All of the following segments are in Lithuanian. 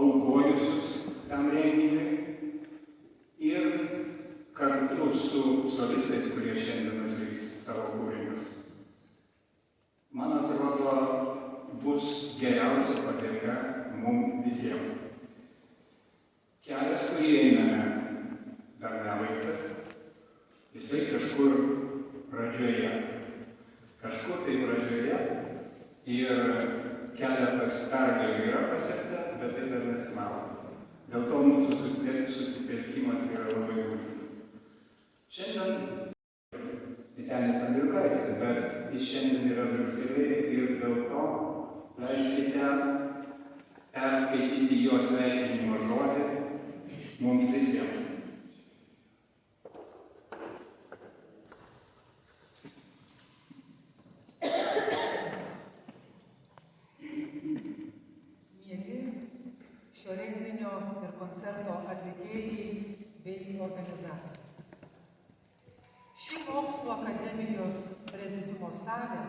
aukojusius tam renginiui ir kartu su solistais, kurie šiandien atliks savo kūrinius. Man atrodo, bus geriausia padėka mums visiems. Kelias, kurį einame, dar nebaigtas, jisai kažkur pradžioje. Kažkur tai pradžioje ir keletas pergalių yra pasiekta, bet tai dar nesimato. Dėl to mūsų susitelkimas yra labai būtinas. Šiandien Vytenis Andriukaitis, bet jis šiandien yra Briuselyje ir dėl to leiskite perskaityti jo sveikinimo žodį mums visiems. Šio renginio ir koncerto atlikėjai bei organizatoriai. Ši Mokslų akademijos prezidiumo salė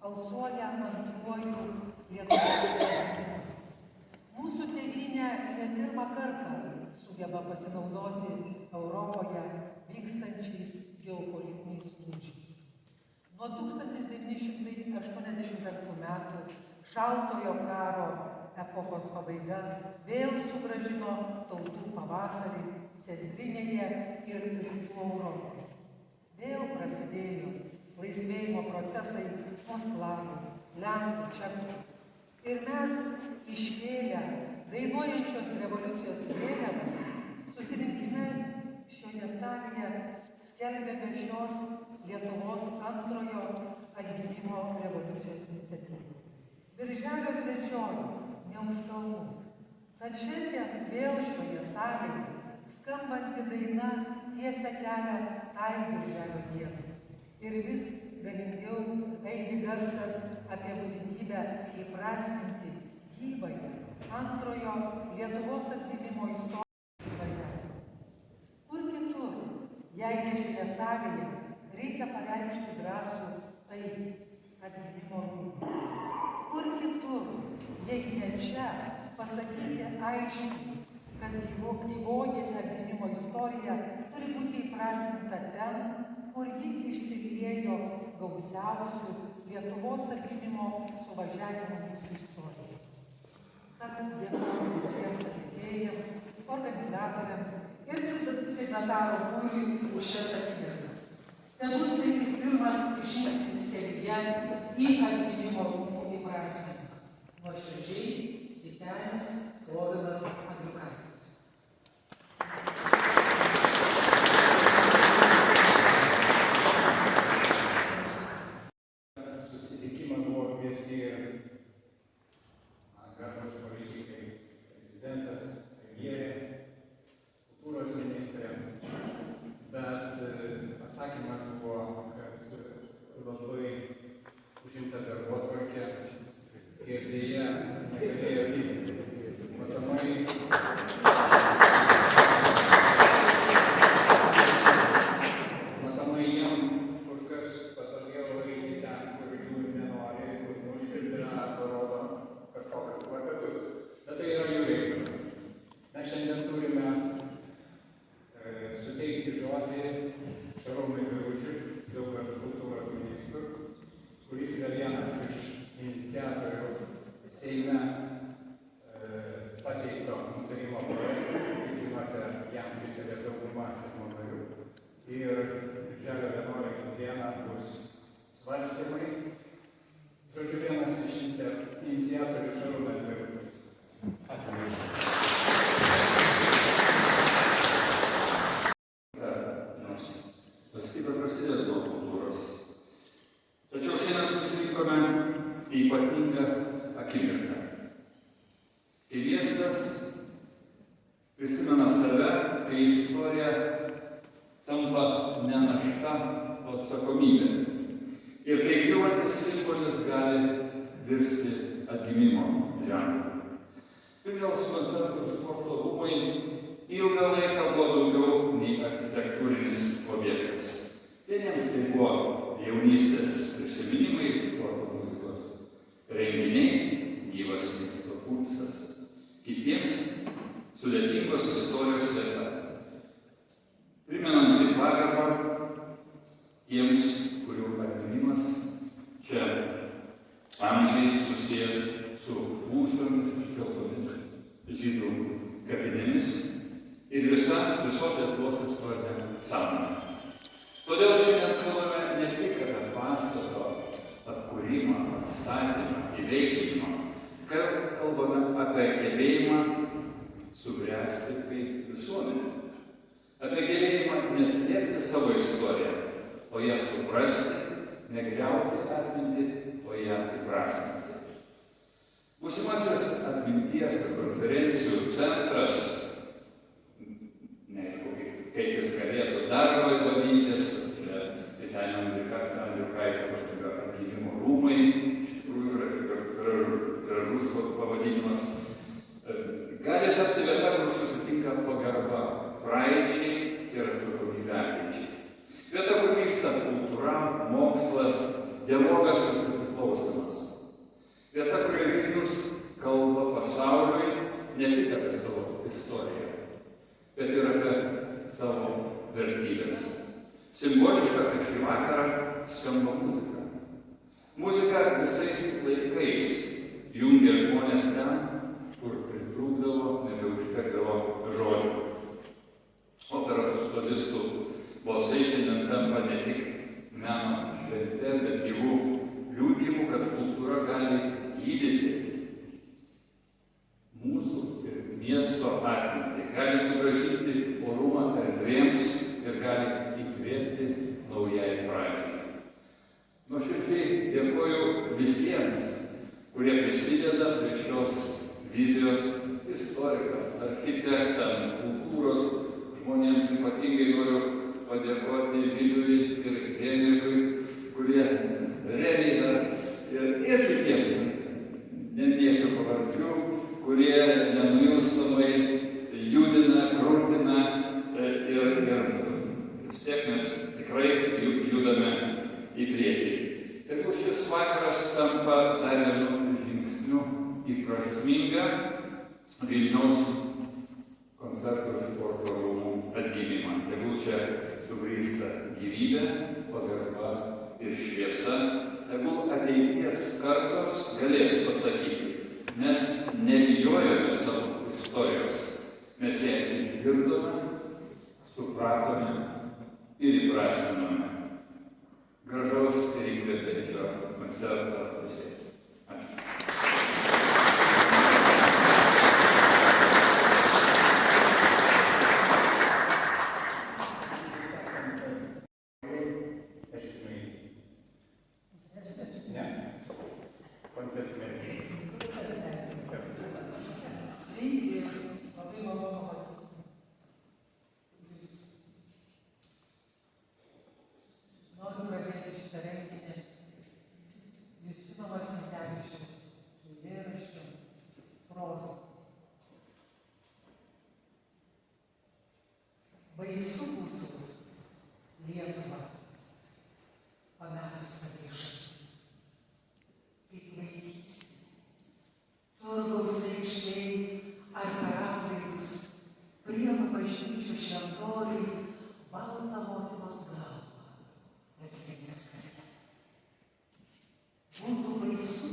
alsuoja antruoju Lietuvos rinkimų. Mūsų tėvynė ne pirmą kartą sugeba pasinaudoti Europoje vykstančiais geopolitiniais lūžiais. Nuo 1985 metų šaltojo karo epochos pabaiga vėl sugrąžino tautų pavasarį centrinėje ir rytų Europoje. Vėl prasidėjo laisvėjimo procesai nuo slavų, lenkų, čekų. Ir mes iškėlę dainuojančios revoliucijos vėliavas susirinkime šioje salėje skelbėme šios Lietuvos antrojo atgimimo revoliucijos iniciatyvą. Birželio 3 neužkalbų, kad šiandien vėl šioje salėje skambanti daina tiesia kelią tai birželio dienai. Ir vis galingiau eini garsas apie būtinybę įprasminti gyvąją antrojo Lietuvos atgimimo istoriją. Kur kitur, jei ne šioje salėje, reikia pareikšti drąsų tai atgimimo rūmus. Kur kitur, jei ne čia, pasakyti aiškiai, kad gyvoji atgimimo istorija turi būti įprasminta ten, kur ji išsiliejo gausiausių Lietuvos atgimimo suvažiavimų mūsų istorijoje. Tad dėkoju visiems atlikėjams, organizatoriams ir signatarų būriui už šias akimirkas. Tebus tai tik pirmas žingsnis kelyje į atgimimo rūmų įprasminimą. Nuoširdžiai Vytenis Povilas Andriukaitis. Susitikimą buvo kviesti garbūs politikai, prezidentas, premjerė, kultūros ministrė, bet atsakymas buvo, kad labai užimta darbotvarkė ir dėja negalėjo vykti. Matomai jiem kur kas patogiau eiti ten, kur jų nenori, kur nušvilpina, parodo kažkokius plakatus. Bet tai yra jų reikalas. Mes šiandien turime suteikti žodį Šarūnui Biručiui, daug kartų kultūros ministrų, kuris yra vienas iš iniciatorių Seime pateikto nutarimo projekto. Kaip žinote, jam pritarė dauguma Seimo narių. Ir birželio 11 dieną bus svarstymai. Žodžiu, vienas iš iniciatorių Šarūnas Birutis. Ačiū. Nors valstybė prasideda nuo kultūros. Tačiau šiandien susirinkome į ypatingą akimirką. Kai miestas prisimena save, kai istorija tampa ne našta, o atsakomybė. Ir kai griūvantis simbolis gali virsti atgimimo ženklu. Vilniaus koncertų ir sporto rūmai ilgą laiką buvo daugiau nei architektūrinis objektas. Vieniems tai buvo jaunystės prisiminimai, sporto muzikos renginiai, gyvas miesto pulsas. Kitiems žydų kapinėmis ir visos Lietuvos istorinė sąmonė. Todėl šiandien kalbame ne tik apie pastato atkūrimą, atstatymą, įveiklinimą, kalbame apie gebėjimą subręsti kaip visuomenė, apie gebėjimą neslėpti savo istoriją, o ją suprasti, negriauti atmintį, o ją įprasminti. Būsimasis atminties ir konferencijų centras, neaišku, kaip jis galėtų dar vadintis, Vytenio Andriukaičio paskui atgimimo rūmai, iš tikrųjų gražus pavadinimas, gali tapti vieta, kur susitinka pagarba praeičiai ir atsakomybė ateičiai. Vieta, kur vyksta kultūra, mokslas, dialogas ir susiklausimas. Vieta, kurioje Vilnius kalba pasauliui ne tik apie savo istoriją, bet ir apie savo vertybės. Simboliška, kad šį vakarą skamba muzika. Muzika visais laikais jungia žmonės ten, kur pritrūkdavo, nebeužtekdavo žodžių. Operos solistų balsai šiandien tampa ne tik meno švente, bet gyvų liudijimų, kad kultūra gali gydyti mūsų ir miesto atmintį, gali sugrąžinti orumą erdvėms ir gali įkvėpti naujai pradžiai. Nuoširdžiai dėkoju visiems, kurie prisideda prie šios vizijos istorikams, architektams, kultūros žmonėms. Ypatingai noriu padėkoti Viliui ir Henrikui, kurie realiai ir kitiems, neminėsiu pavardžių, kurie nenuilstamai judina, krūtina ir vis tiek mes tikrai judame į priekį. Tegul šis vakaras tampa dar vienu žingsniu į prasmingą Vilniaus koncertų ir sporto rūmų atgimimą. Tegul čia sugrįžta gyvybė, pagarba ir šviesa. Tegul ateities kartos galės pasakyti, mes nebijojome savo istorijos, mes ją išgirdome, supratome ir įprasminome. Gražaus ir įkvepiančio koncerto visiems. Ačiū. Sveiki, labai malonu matyti Jūs. Noriu pradėti šitą renginį Justino Marcinkevičiaus eilėraščiu proza. Baisu būtų Lietuvą pametus tave iš akių, kaip vaikystė. Turgaus aikštėj ar per atlaidus, Prienų bažnyčių šventoriui, baltą motinos galvą, Betleemės kare. Būtų baisu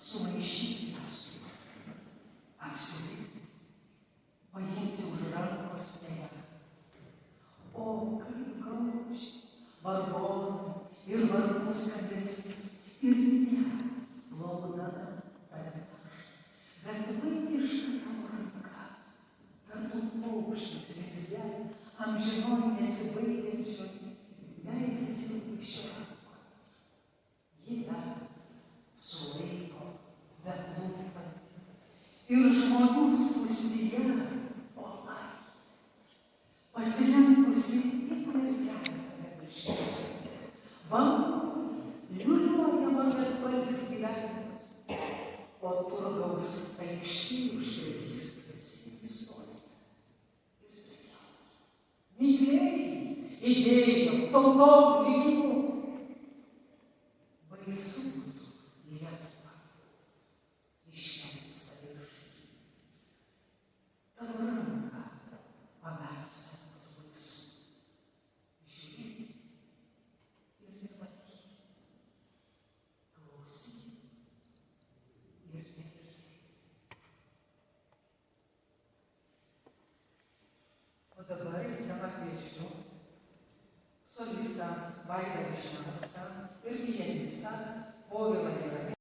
sumaišyti ją su juo, apsivilkti, paimti už rankos ją. O kaip graudžiai vargonai ir varpų skambesys ir minia laukdama tave. Bet vaikiška tavo ranka, tartum paukštis lizde, amžinoj nesibaigiančioj, meilės jau iš ranko. Ji dar sulaiko beklūpantį ir žmonių spūstyje, olai, pasilenkusi tik mergelė nebežįstu. Bangų liuliuoja mažaspalvis gyvenimas, o Turgaus aikštėj užregistruos istoriją ir prekiauja. Mylėjai, idėjom, tautom, likimu. Baisu būtų Lietuvą iškelti save iš akių. Tavo ranką pametusią būtų baisu žiūrėti ir nematyti, klausyti ir negirdėti. perkusionistą ir pianistą Povilą Geramį.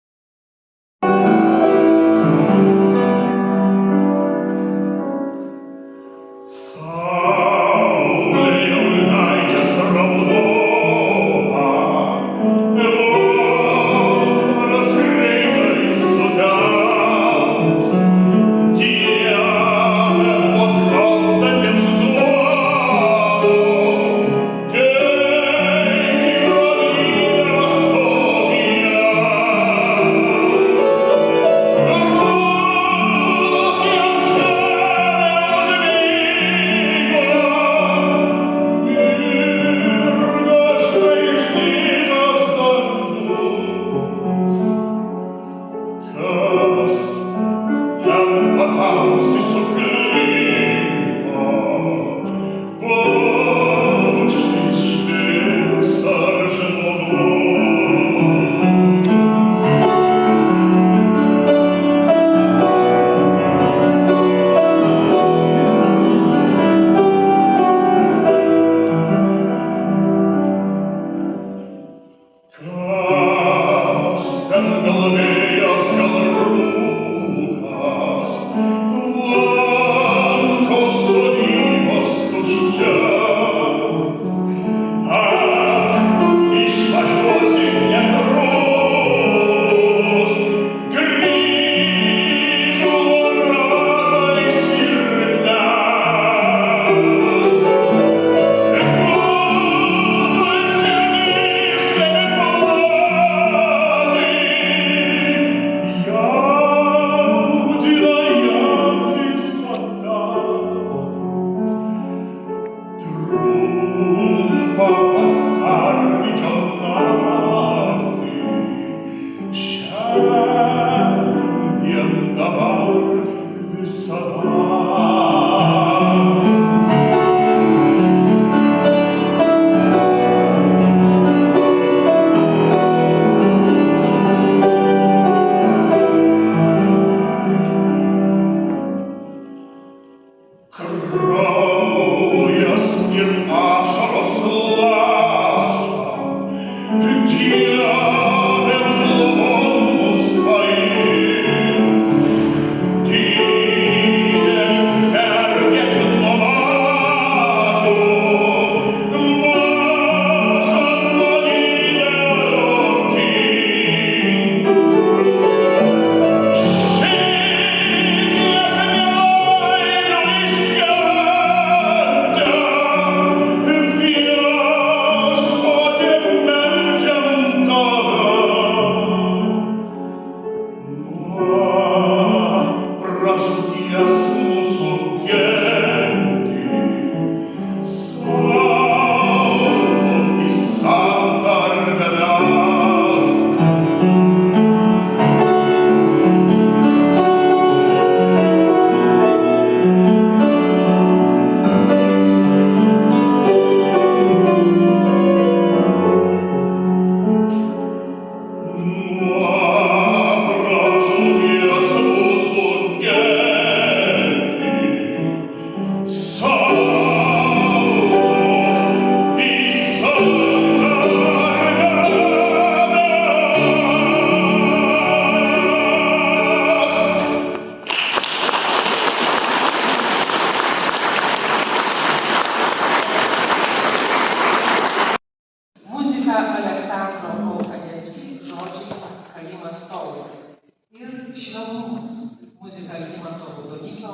Muzika Algimanto Raudonikio,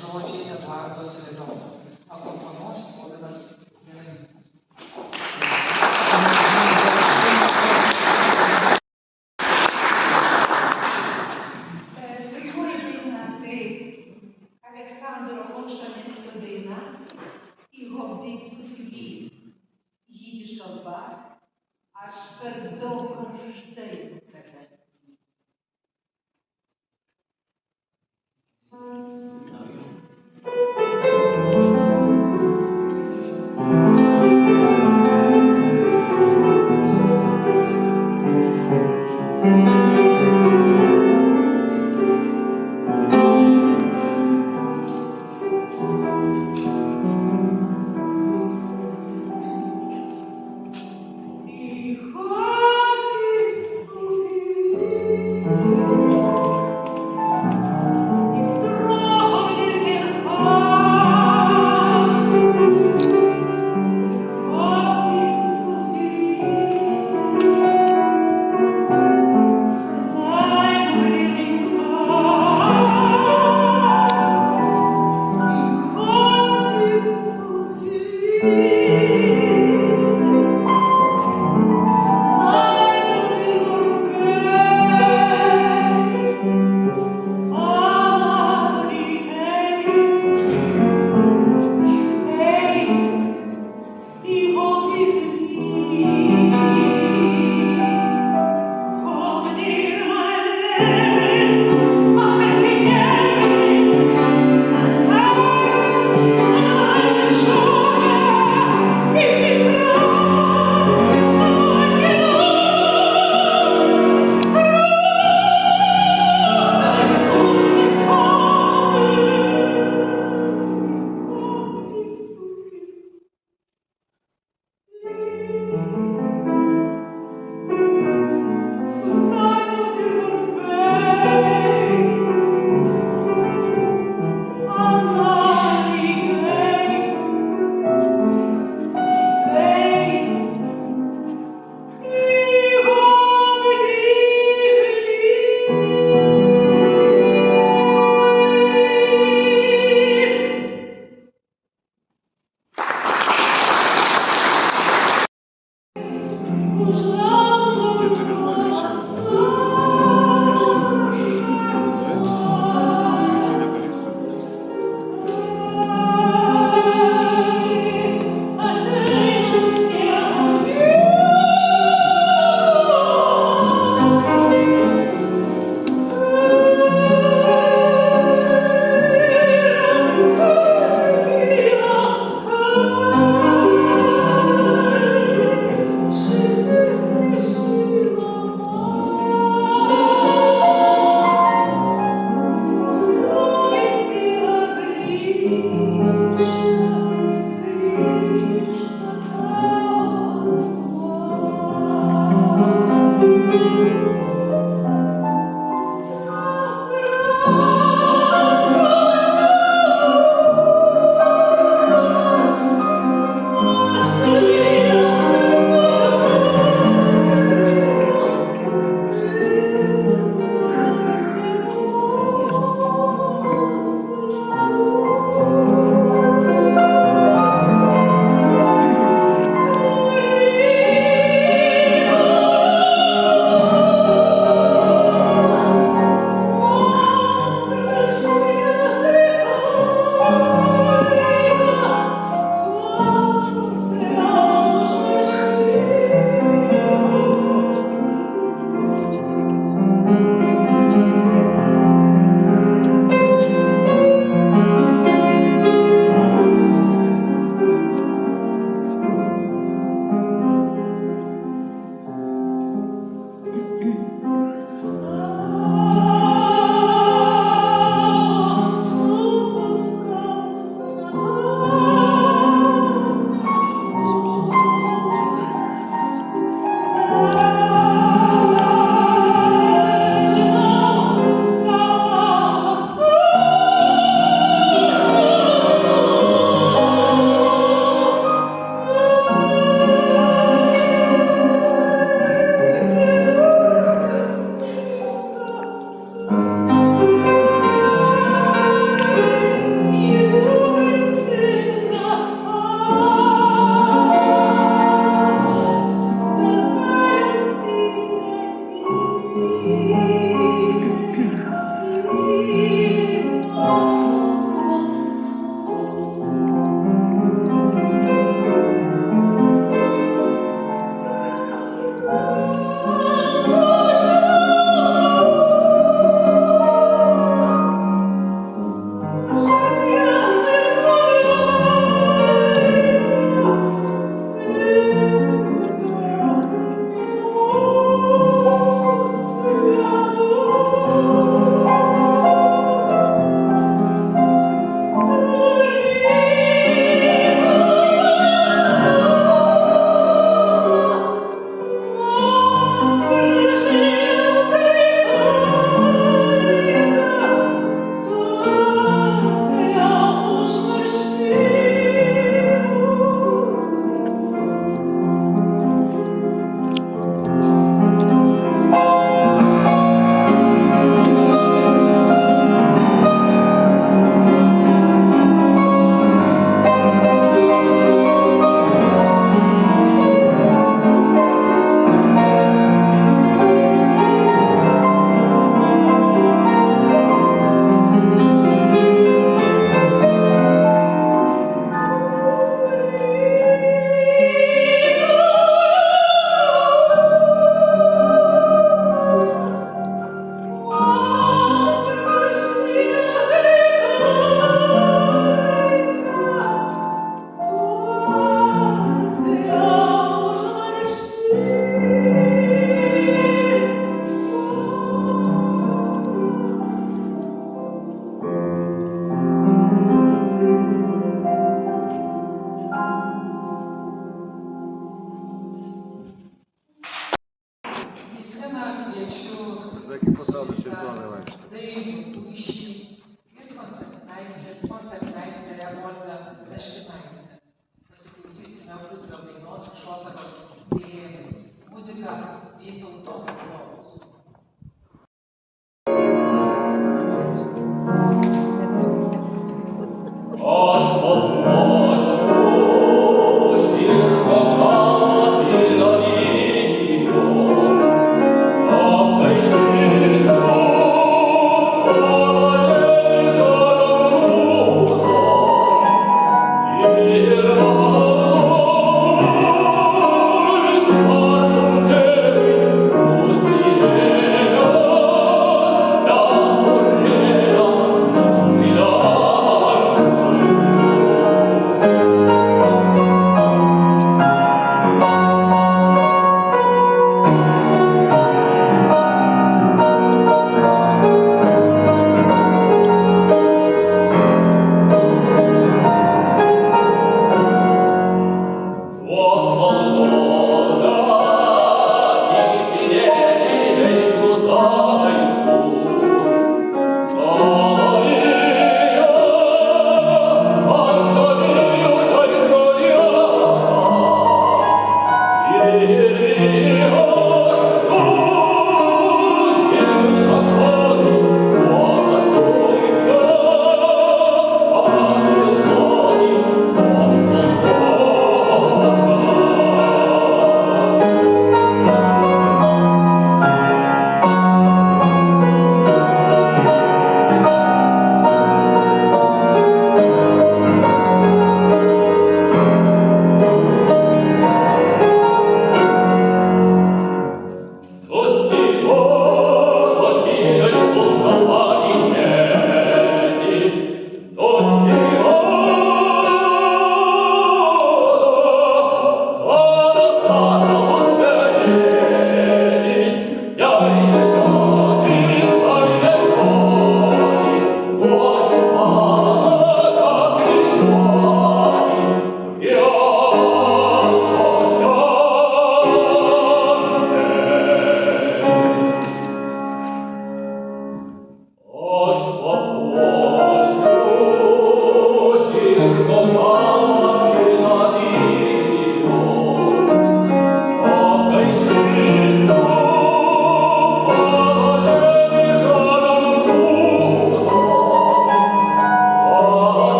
žodžiai Eduardo Svedonio. Akompanuos Povilas Geramys. Pirmoji daina tai Aleksandro Olšaneckio daina "Його відсутні". Їдиш kalba, aš per daug karštai tave.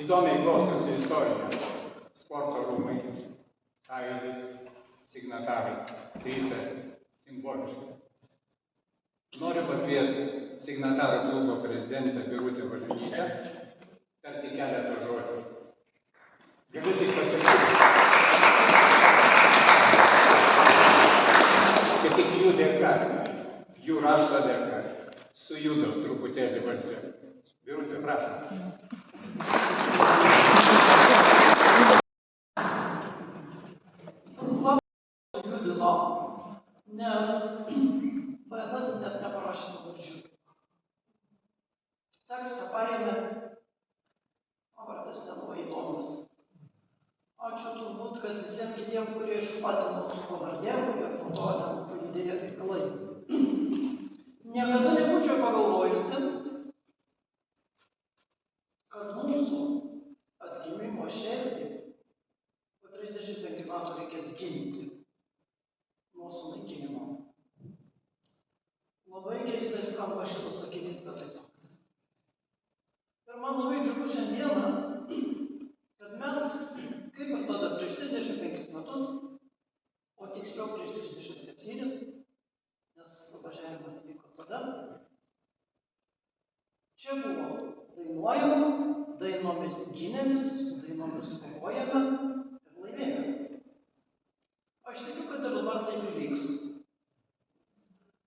įdomiai klostosi istorija. Sporto rūmai, sąjūdis, signatarai, trys simboliškai. Noriu pakviesti signatarų klubo prezidentę Birutę Valiunytę tarti keletą žodžių. Galiu tik pasakyti, kad tik jų dėka, jų rašto dėka, sujudo truputėlį valdžia. Birutė, prašom. Judino, nes vadinasi net neparašė pavardžių. Tekstą paėmė, pavardės nebuvo įdomus. Ačiū turbūt, kad visiems kitiems, kurie išplatino su pavardėm ir po to ten pajudėjo reikalai. Niekada nebūčiau pagalvojusi, kad mūsų atgimimo širdį po 35 metų reikės ginti nuo sunaikinimo. Labai keistai skamba šitas sakinys, bet tai faktas. Ir man labai džiugu šiandieną, kad mes, kaip ir tada prieš 35 metus, o tiksliau prieš 37, nes suvažiavimas vyko tada, čia buvo dainuojama, dainomis gynėmis, dainomis kovojame ir laimėjome. Aš tikiu, kad ir dabar taip įvyks.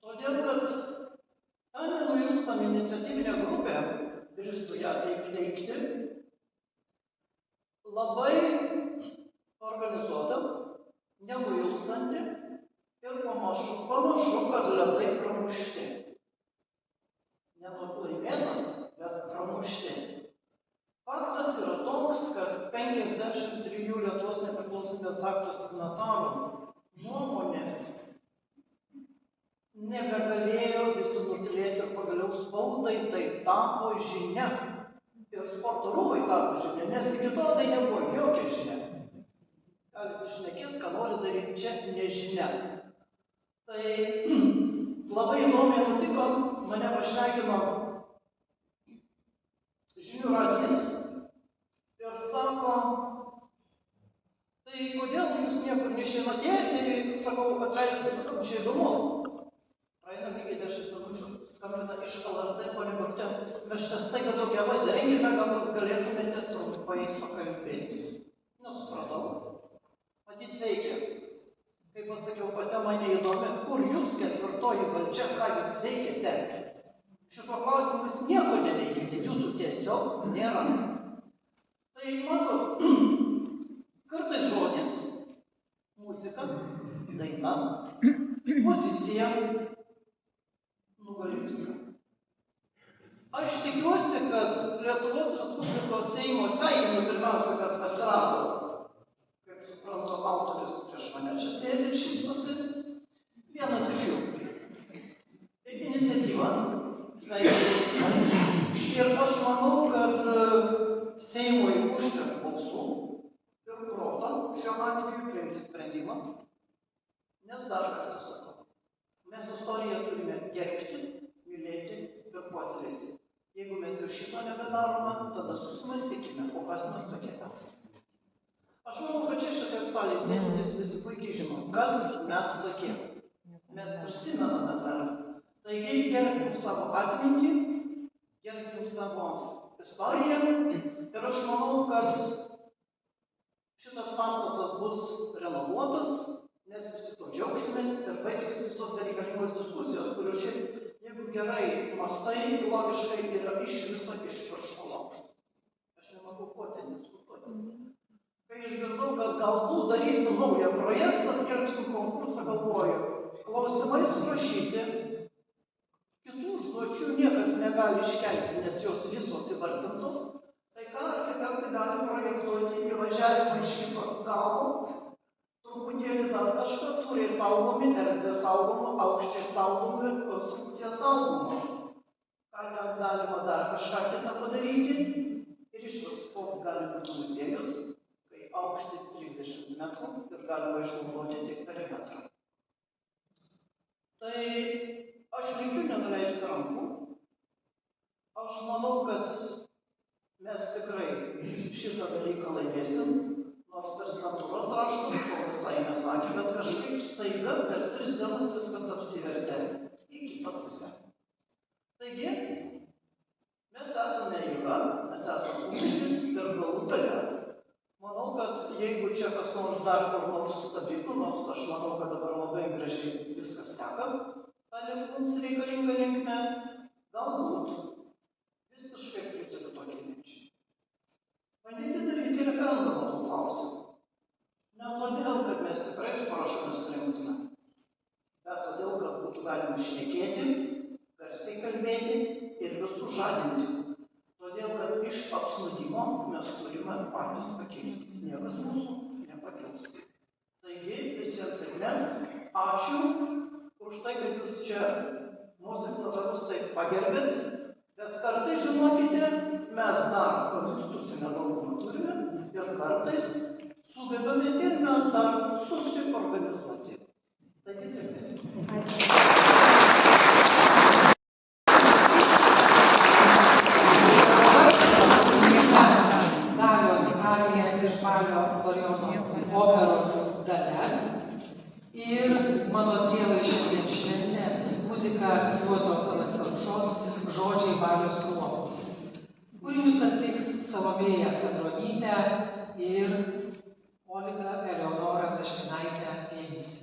Todėl, kad ta nenuilstama iniciatyvinė grupė, drįstu ją taip teigti, labai organizuota, nenuilstanti ir pamažu, kad ledai pramušti. Ne laimėta, bet pramušti. Faktas yra toks, kad 53 Lietuvos nepriklausomybės akto signatarų nuomonės nebegalėjo visi nutylėti ir pagaliau spaudai tai tapo žinia. Ir sporto rūmai tapo žinia, nes iki to tai nebuvo jokia žinia. Galite šnekėti, ką nori daryti, čia nežinia. Tai labai įdomiai nutiko, mane pašnekino žinių radijas ir sako, tai kodėl jūs niekur neišeinate, tai sakau, atleiskit, čia įdomu. Praeina lygiai 10 minučių, skambina iš LRT, ponia Birute, mes čia staiga tokią laidą rengėme, gal jūs galėtumėte trumpai pakalbėti. Nesupratau. Matyt veikia. Kaip pasakiau, pati mane įdomi, kur jūs ketvirtoji valdžia, ką jūs veikėte. Šituo klausimu jūs nieko neveikėte, jūsų tiesiog nėra. Tai matot, kartais žodis, muzika, daina, pozicija nugali viską. Aš tikiuosi, kad Lietuvos Respublikos Seimo sveikinu pirmiausia, kad atsirado, kaip suprantu, autorius prieš mane čia sėdi ir šypsosi, vienas iš jų. Iniciatyva, sveikinu. Ir aš manau, kad Seimui užteks balsų ir proto šiuo atveju priimti sprendimą, nes dar kartą sakau, mes istoriją turime gerbti, mylėti ir puoselėti. Jeigu mes jau šito nebedarome, tada susimąstykime, o kas mes tokie esame. Aš manau, kad čia šitaip salėje sėdintys visi puikiai žino, kas mes tokie. Mes prisimename dar. Taigi gerbkim savo atmintį, gerbkim savo istoriją ir aš manau, kad šitas pastatas bus renovuotas, nes visi to džiaugsimės ir baigsis visos bereikalingos diskusijos, kurios šiaip, jeigu gerai mąstai, logiškai yra iš viso iš piršto laužto. Aš nematau, ko ten diskutuoti. Kai išgirdau, kad galbūt darysim naują projektą, skelbsim konkursą, galvoju, klausimai surašyti, kitų užduočių niekas negali iškelti, nes jos visos įvardintos, tai ką architektai gali projektuoti įvažiavimą iš kito galo, truputėlį dar kažką turi saugomi, erdvė saugoma, aukštė saugoma, konstrukcija saugoma. Ar ten galima dar kažką kitą padaryti ir iš vis koks gali būti muziejus, kai aukštis 30 metrų ir galima išnaudoti tik perimetrą. Tai aš linkiu nenuleisti rankų. Aš manau, kad mes tikrai šitą dalyką laimėsim, nors prezidentūros raštas to visai nesakė, bet kažkaip staiga per 3 dienas viskas apsivertė į kitą pusę. Taigi, mes esame jūra, mes esame kumštis ir galų gale. Manau, kad jeigu čia kas nors dar kur nors sustabdytų, nors aš manau, kad dabar labai gražiai viskas teka, ta mums reikalinga linkme, galbūt visiškai pritariu tokiai minčiai. Bandyti daryti referendumą tų klausimų. Ne todėl, kad mes tikrai tų parašų nesurinktume, bet todėl, kad būtų galima šnekėti, garsiai kalbėti ir visus žadinti. Todėl, kad iš apsnūdimo mes turime patys pakilti. Niekas mūsų nepakils. Taigi, visiems sėkmės. Ačiū už tai, kad jūs čia mūsų signatarus taip pagerbėt. Bet kartais, žinokite, mes dar konstitucinę daugumą turime ir kartais sugebame ir mes dar susiorganizuoti. Taigi, sėkmės. Ačiū. Operos Dalia ir mano sielai šiandien šventė muzika Juozo Tallat Kelpšos, žodžiai Valios Sruogos. Kūrinius atliks Salomėja Petronytė ir Olga Eleonora Daškinaitė pianistė.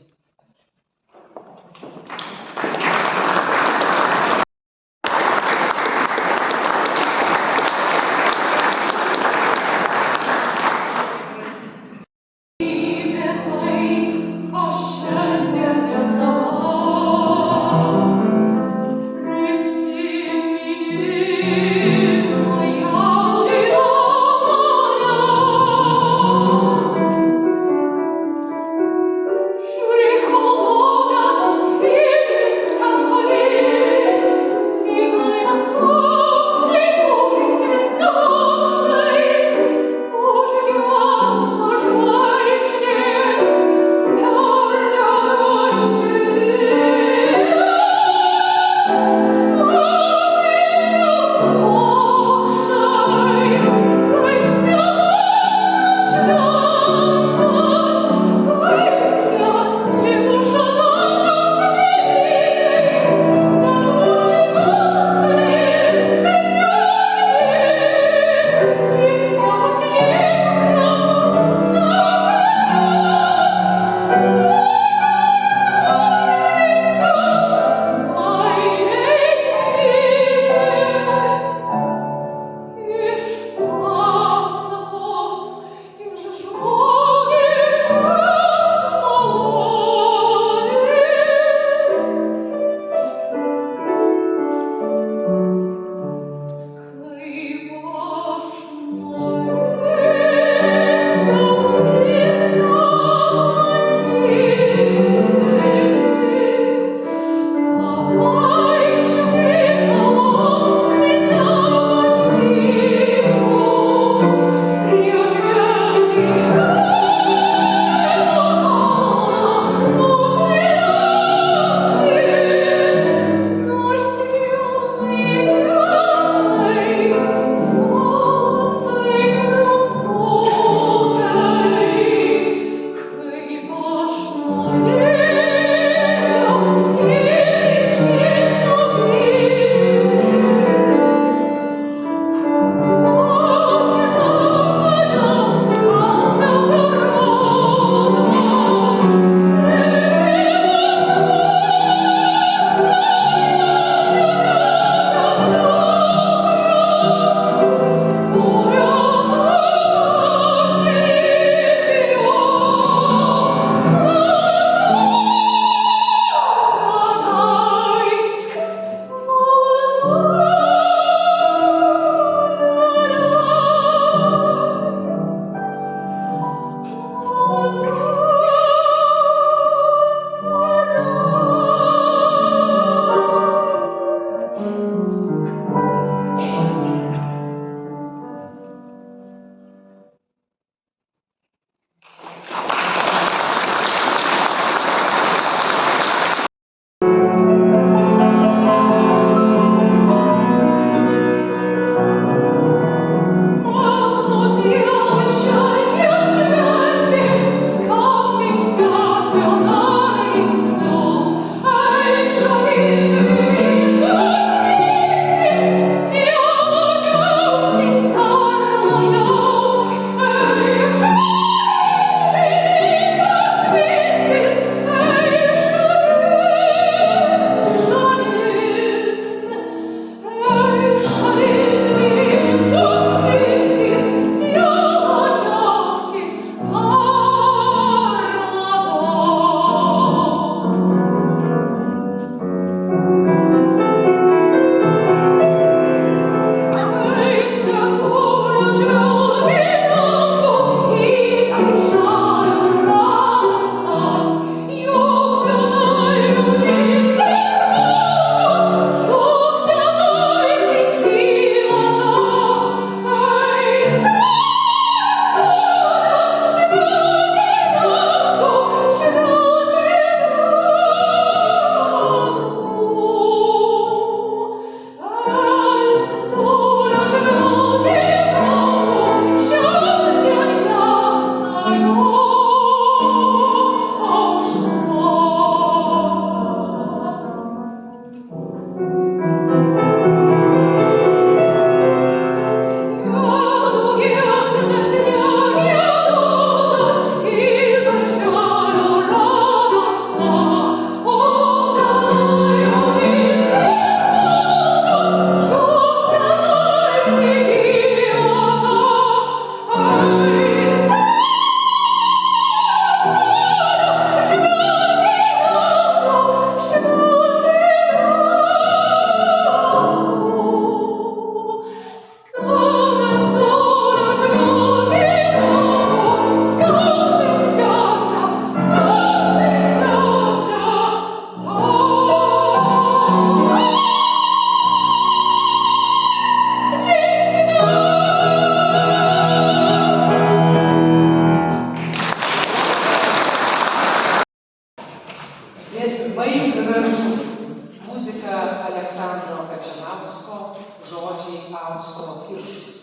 Fausto Kiršas.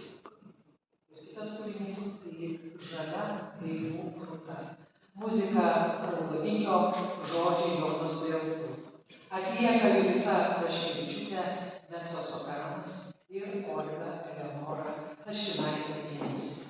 Ir kitas kūrinys tai Žalia dainų rūta. Muzika Raudonikio, žodžiai Jonas Deltų. Atlieka Jolita Vaškevičiūtė, mecosopranas ir Olga Eleonora Taškinaitė-Mėnesį.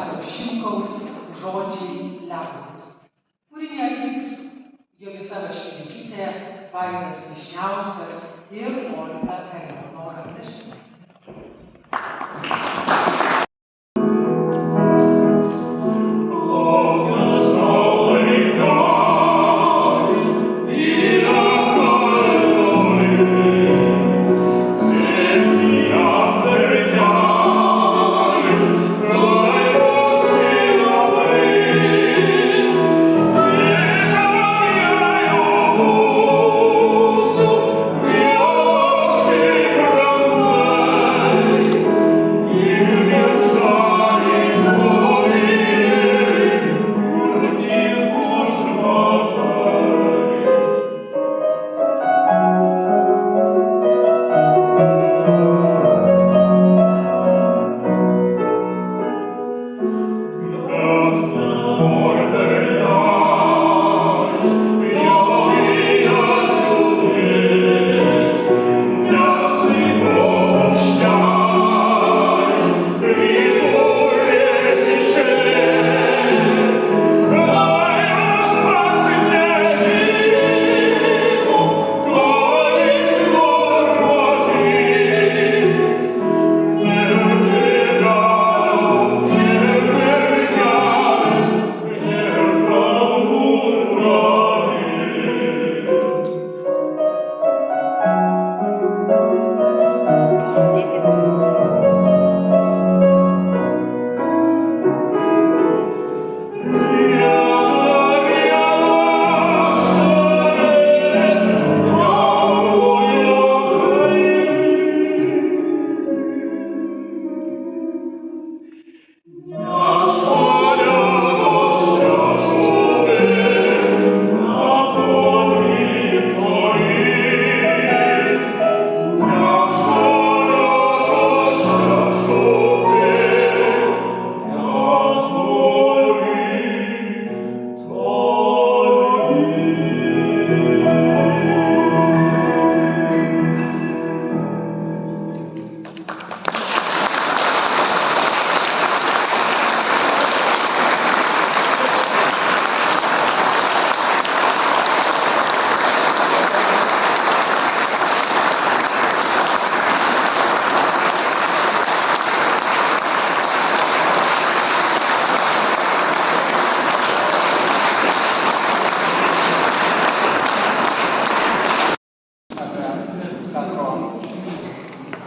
Stasio Šimkaus žodžiai liaudies. Kūrinį atliks Jolita Vaškevičiūtė, Vaidas Vyšniauskas ir Olita Eleonora Dešinė.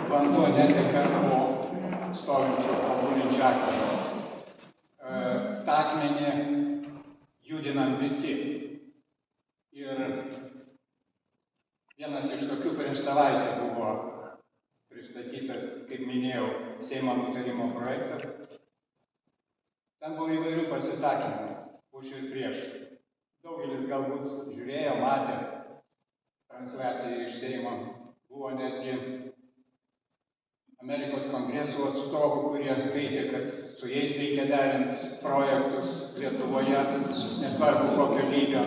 Vanduo neteka po stovinčių gulinčių akmenų. Ta akmenį judinam visi. Ir vienas iš tokių prieš savaitę buvo pristatytas, kaip minėjau, Seimo nutarimo projektas. Ten buvo įvairių pasisakymų, už ir prieš. Daugelis galbūt žiūrėjo, matė transliaciją iš Seimo. Buvo netgi Amerikos kongresų atstovų, kurie skaitė, kad su jais reikia derinti projektus Lietuvoje, nesvarbu kokio lygio,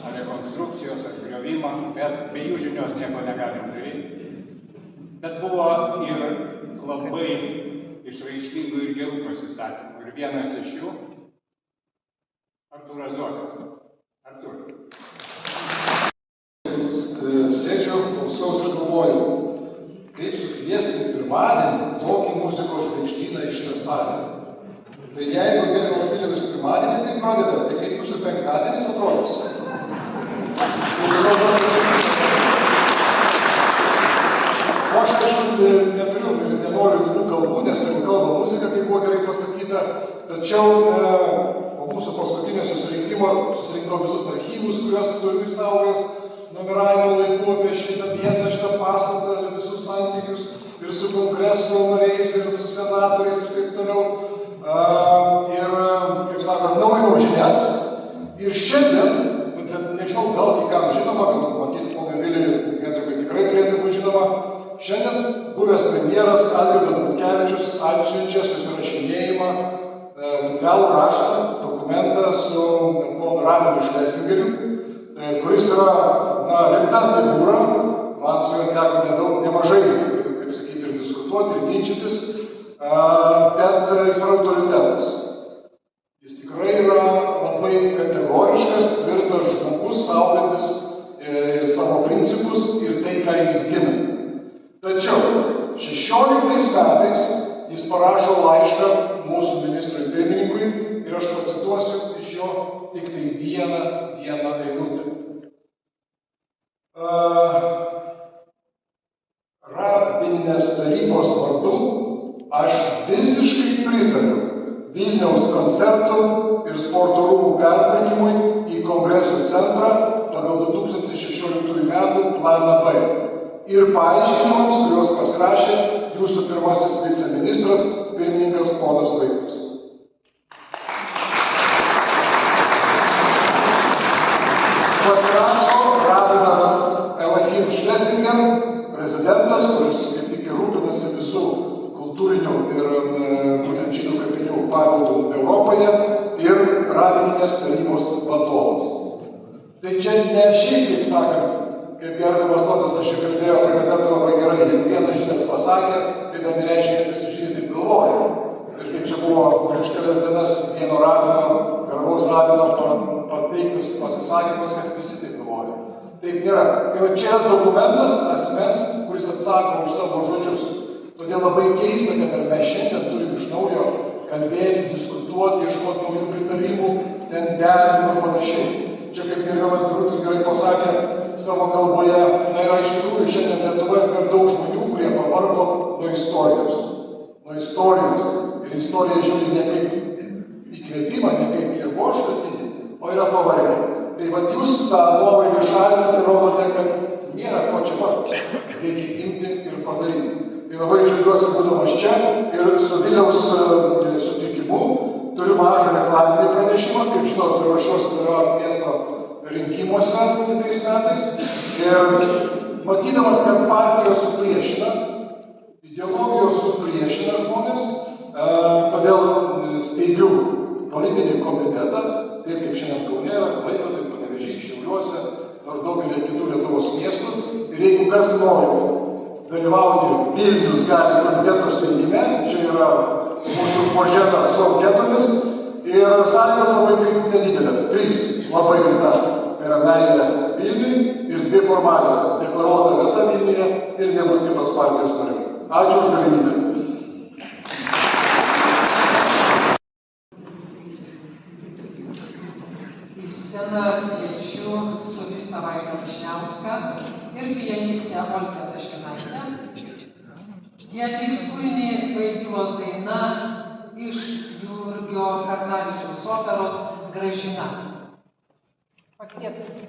ar rekonstrukcijos, ar griovimo, bet be jų žinios nieko negalim daryti. Bet buvo ir labai išraiškingų ir gerų pasisakymų. Ir vienas iš jų Artūras Zuokas. Artūr. Sėdžiu, klausausi ir galvoju, kaip sukviesti pirmadienį tokį muzikos žvaigždyną į šitą salę. Tai jeigu gerbiamas Vilnius pirmadienį taip pradeda, tai kaip jūsų penktadienis atrodys? O aš aišku nenoriu kitų kalbų, nes ten kalba muzika, kaip buvo gerai pasakyta, tačiau po mūsų paskutinio susirinkimo visus archyvus, kuriuos turiu išsaugęs numeravimo laiku apie šitą vietą, šitą pastatą, visus santykius ir su kongreso nariais, ir su senatoriais ir taip toliau. Ir, kaip sakant, naujau žinias. Ir šiandien, nežinau, gal kai kam žinoma, matyti ponui Viliui Hendrikui tikrai turėtų būti žinoma, šiandien buvęs premjeras Algirdas Butkevičius atsiunčia susirašinėjimą, oficialų raštą, dokumentą su ponu Ramonu Šlesingeriu, kuris yra rimta figūra, man su juo teko nemažai, kaip sakyti, ir diskutuoti, ir ginčytis, bet jis yra autoritetas. ką jis gina. Tačiau 16 metais jis parašo laišką mūsų ministrui pirmininkui ir aš pacituosiu iš jo tik tai vieną eilutę. Rabbininės tarybos vardu aš visiškai pritariu Vilniaus koncertų ir sporto rūmų pertvarkymui į kongresų centrą pagal 2016 metų planą B ir paaiškinimams, kuriuos pasirašė jūsų pirmasis viceministras, pirmininkas ponas Vaitkus. Pasirašo rabinas Elachim Schlesinger, prezidentas, kuris kaip tik ir rūpinasi visų kultūrinių ir būtent žydų kapinių paveldų Europoje ir rabininės tarybos vadovas. Tai čia ne šiaip, kaip sakant, kaip gerbiamas Totas aš čia kalbėjau, prezidentai labai gerai, jeigu vienas žydas pasakė, tai dar nereiškia, kad visi žydai taip galvoja. Ir kaip čia buvo prieš kelias dienas vieno rabino, garbaus rabino pateiktas pasisakymas, kad visi taip galvoja. Taip nėra. Tai va čia yra dokumentas asmens, kuris atsako už savo žodžius. Todėl labai keista, kad ir mes šiandien turim iš naujo kalbėti, diskutuoti, ieškoti naujų pritarimų, ten derinimų ir panašiai. Čia kaip gerbiamas Birutis gerai pasakė savo kalboje, na yra iš tikrųjų šiandien Lietuvoje per daug žmonių, kurie pavargo nuo istorijos. Nuo istorijos. Ir istorija žiūri ne kaip įkvėpimą, ne kaip jėgos šaltinį, o yra pavargę. Tai vat jūs tą nuovargį šalinate, rodote, kad nėra ko čia vargti. Reikia imti ir padaryti. Tai labai džiaugiuosi būdamas čia ir su Vilniaus sutikimu turiu mažą reklaminį pranešimą, kaip žinot, ruošiuosi dalyvauti miesto rinkimuose kitais metais. Ir matydamas, kad partijos supriešina, ideologijos supriešina žmonės, todėl steigiu politinį komitetą, taip kaip šiandien Kaune yra, Klaipėdoje, Panevėžyje, Šiauliuose, ir daugelį kitų Lietuvos miestų. Ir jeigu kas norit dalyvauti Vilnius gali komiteto steigime, čia yra mūsų požena su anketomis ir sąlygos labai nedidelės, 3 labai rimta. Tai yra meilė Vilniui ir 2 formalios, deklaruota vieta Vilniuje ir nebūt kitos partijos narių. Ačiū už galimybę. Į sceną kviečiu solistą Vaidą Vyšniauską ir pianistę Olgą Taškinaitę. Jie atliks kūrinį Vaidilos daina iš Jurgio Karnavičiaus operos Gražina. Pakvieskime.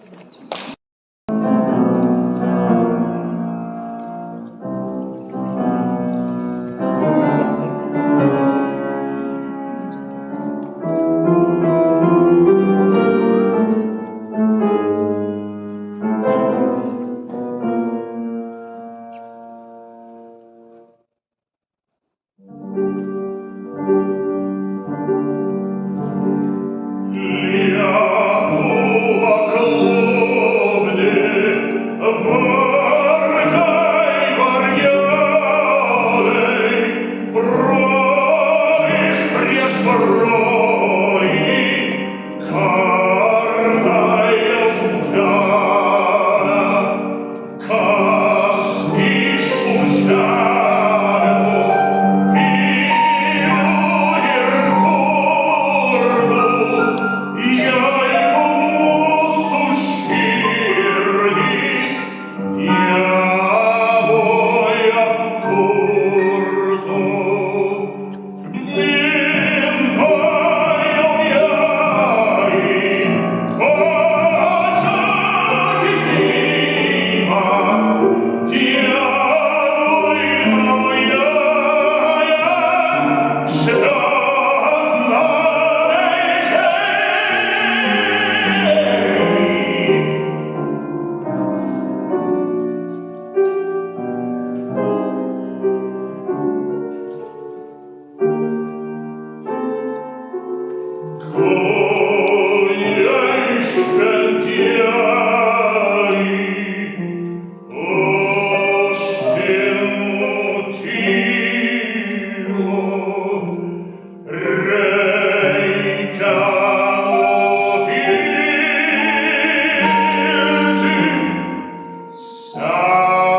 Ah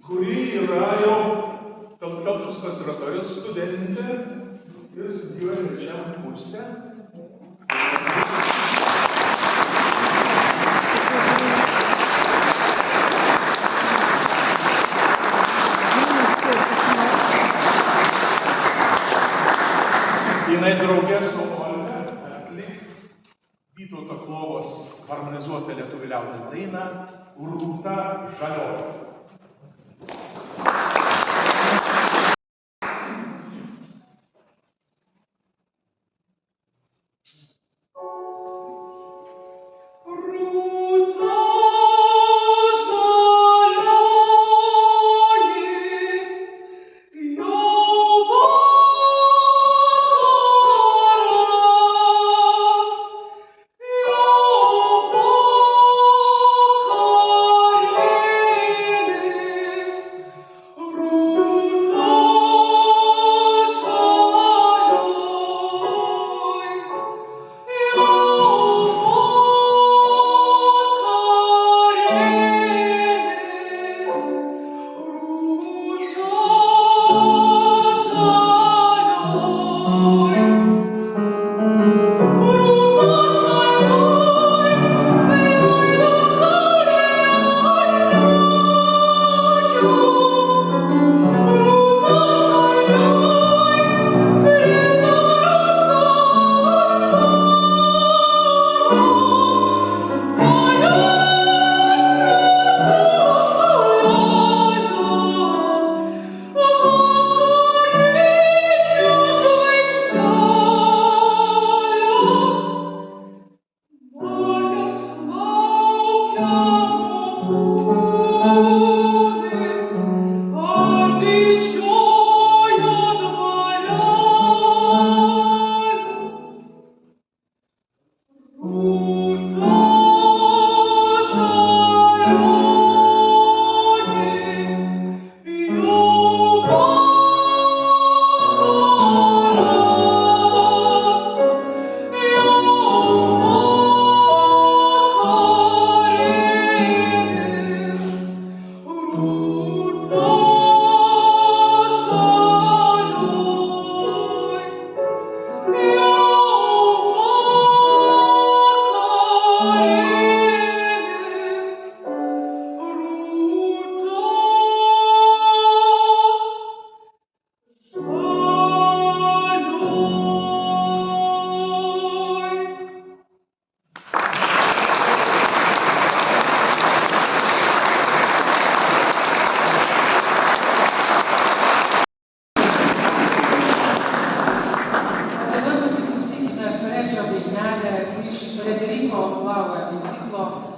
kuri yra jau Tallat konservatorijos studentė ir studijuoja trečiam kurse. Jinai draugė su Olga atliks Vytauto Klovos harmonizuotą lietuvių liaudies dainą Rūta žalioji.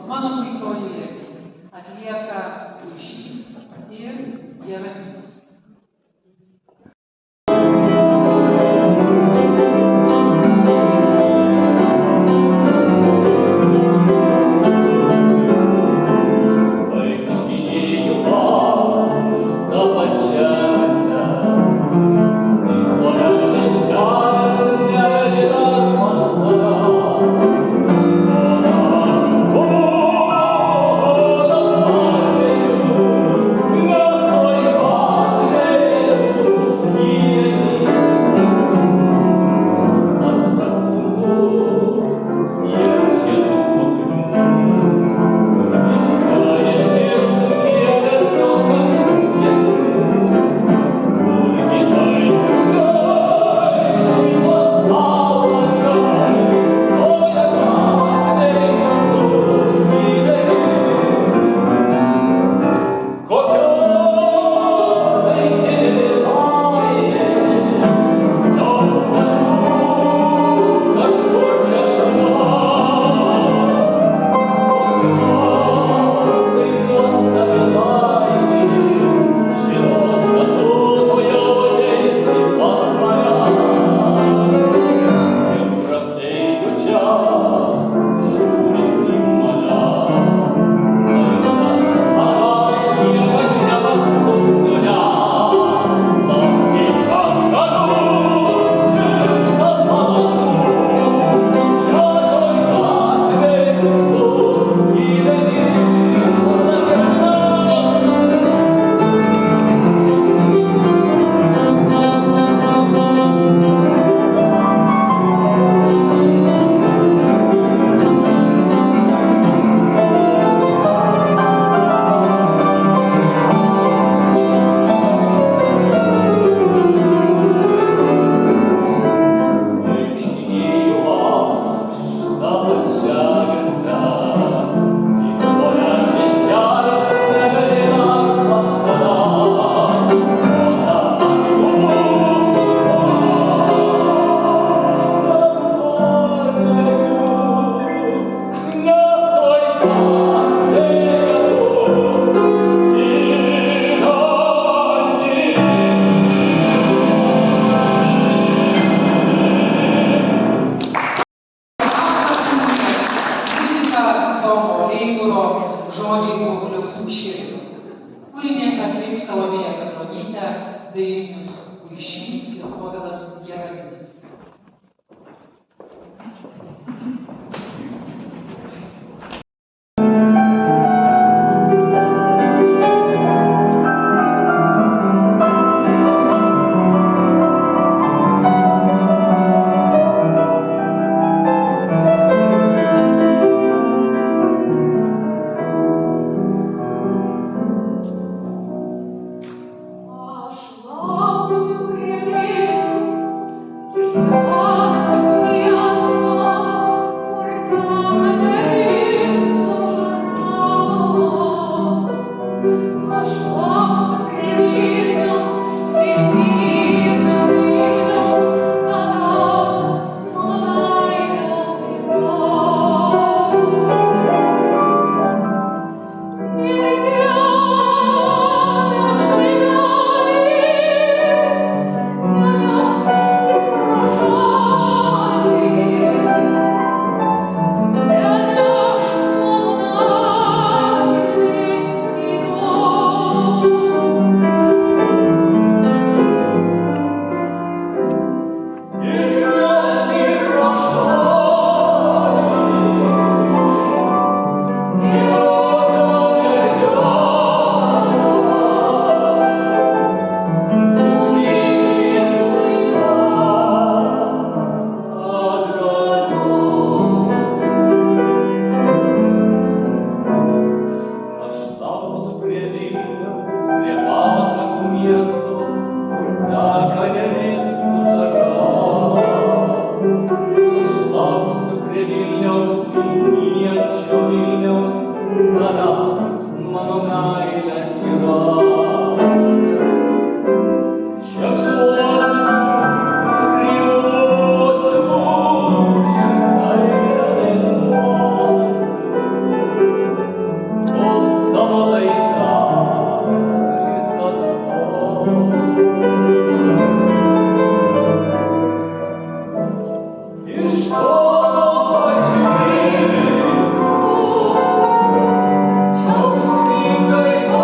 Mano puikioji lėlė atlieka Puišys ir Jeremijas. Bye. Sutartinė atliks Salomėja Petronytė, Dainius Puišys ir Povilas Jaraginis. Aš lauksiu prie Vilniaus, prie Pasų miesto, kur ten neristų žara. Aš lauksiu prie Vilniaus, Vilniečių Vilniaus, tavęs mano meilė yra. Džiaugsmingai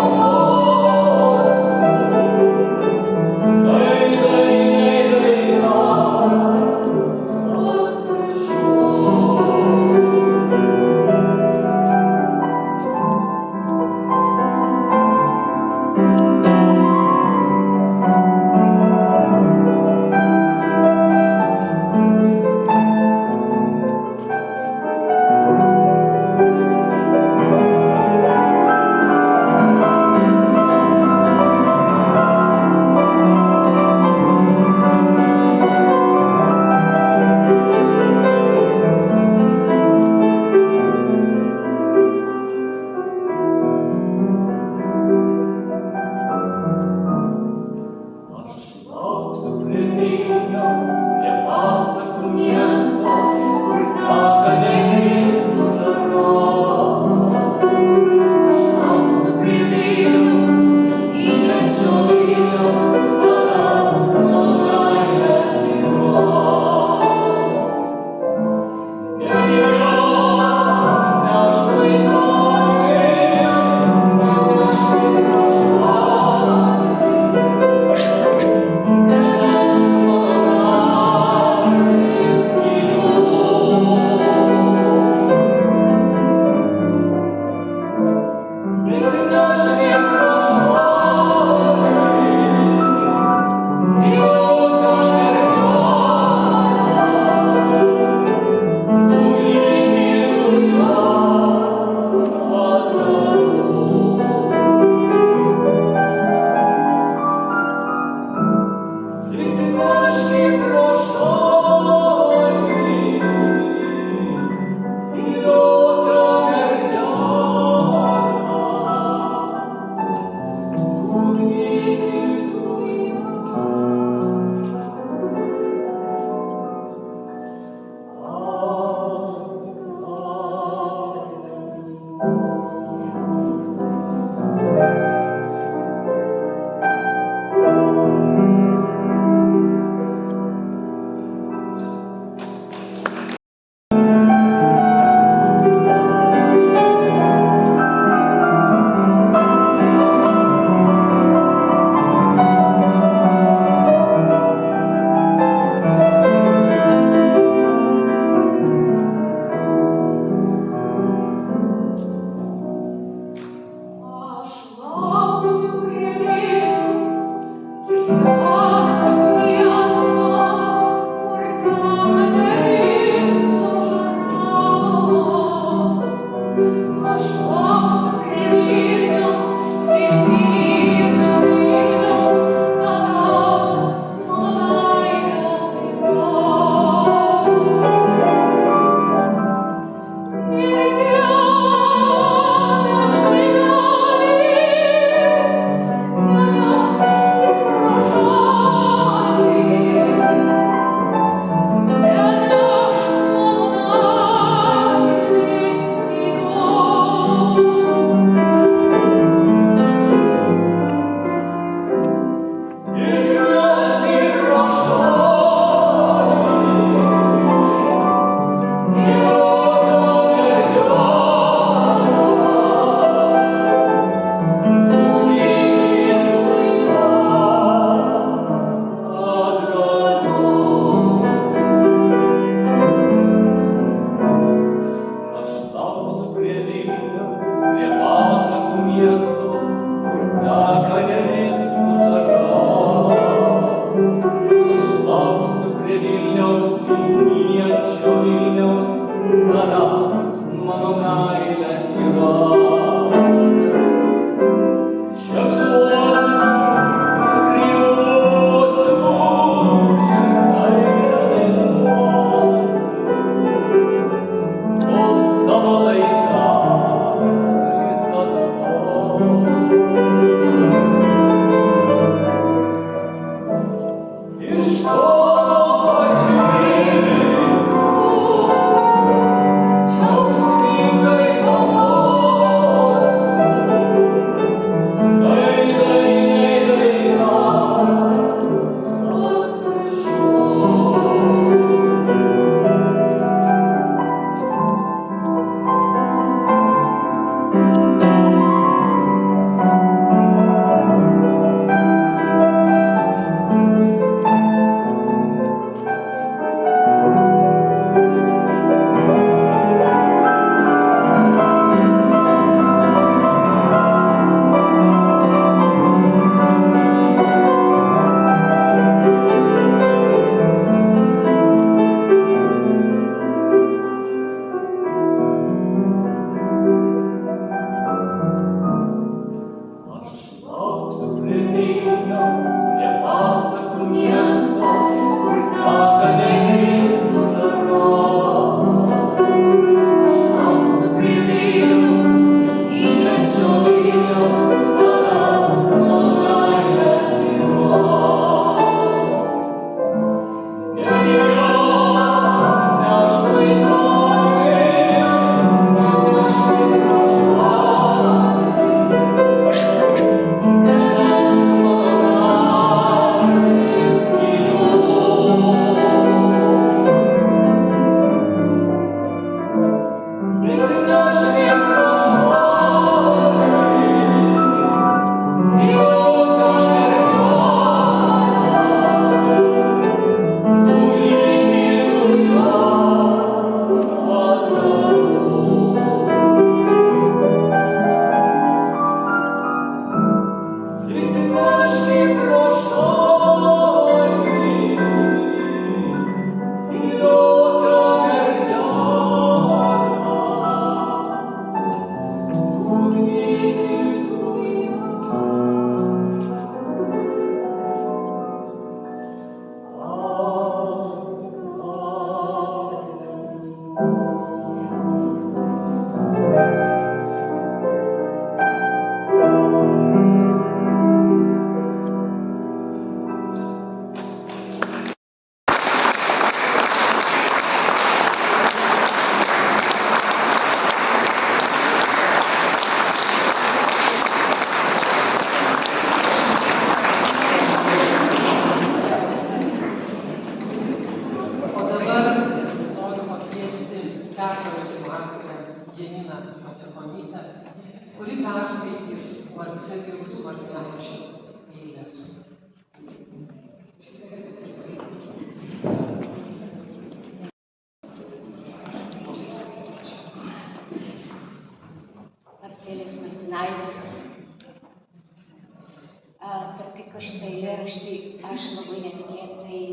perskaitys Marcelijaus Martinaičio eiles. Marcelijus Martinaitis. Tarp kitko šitą eilėraštį aš labai netikėtai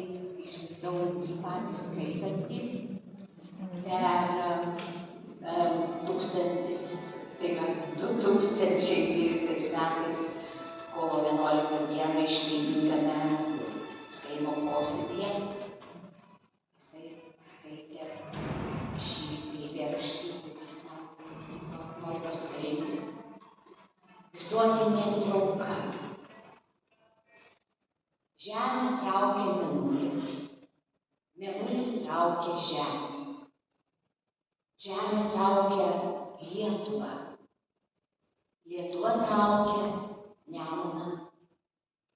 išgirdau jį patį skaitantį per 2012 metais kovo 11 dieną iškilmingame Seimo posėdyje. Jisai skaitė šį eilėraštį, kuris man noriu pasidalinti. Visuotinė trauka. Žemė traukia mėnulį, mėnulis traukia žemę. Žemė traukia Lietuvą, Lietuva traukia Nemuną,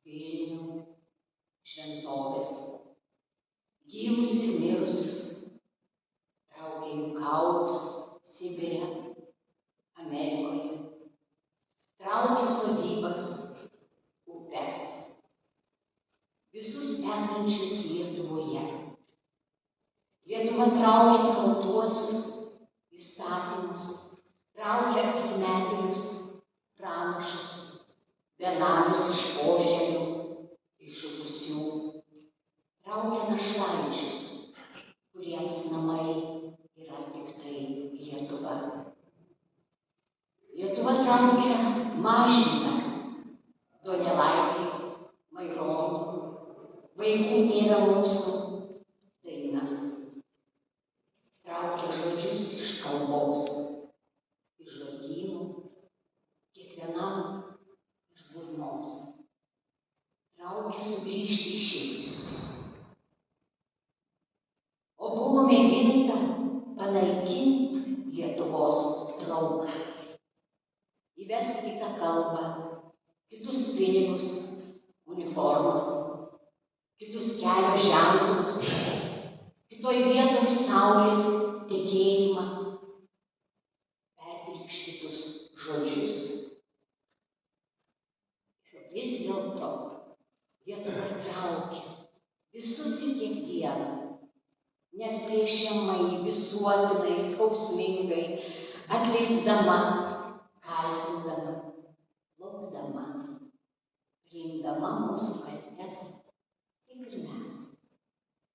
Vilnių, šventoves, gyvus ir mirusius, traukia jų kaulus Sibire, Amerikoje, traukia sodybas, upes, visus esančius Lietuvoje. Lietuva traukia kaltuosius įstatymus, traukia apsimetėlius, pranašus, benamius iš požemių, iš žuvusių, traukia našlaičius, kuriems namai yra tik tai Lietuva. Lietuva traukia Mažvydą, Donelaitį, Maironį, vaikų tėvę mūsų dainas. Traukia žodžius iš kalbos, iš žodynų, kiekvienam iš burnos. Traukia sugrįžti išėjusius. O buvo mėginta panaikinti Lietuvos trauką, įvesti kitą kalbą, kitus pinigus, uniformas, kitus kelio ženklus, kitoj vietoj saulės tekėjimą, perkrikštytus žodžius. Ir vis dėlto Lietuva traukia visus ir kiekvieną, net plėšiamai, visuotinai, skausmingai, atleisdama, kaltindama, laukdama, priimdama mūsų kaltes, kaip ir mes,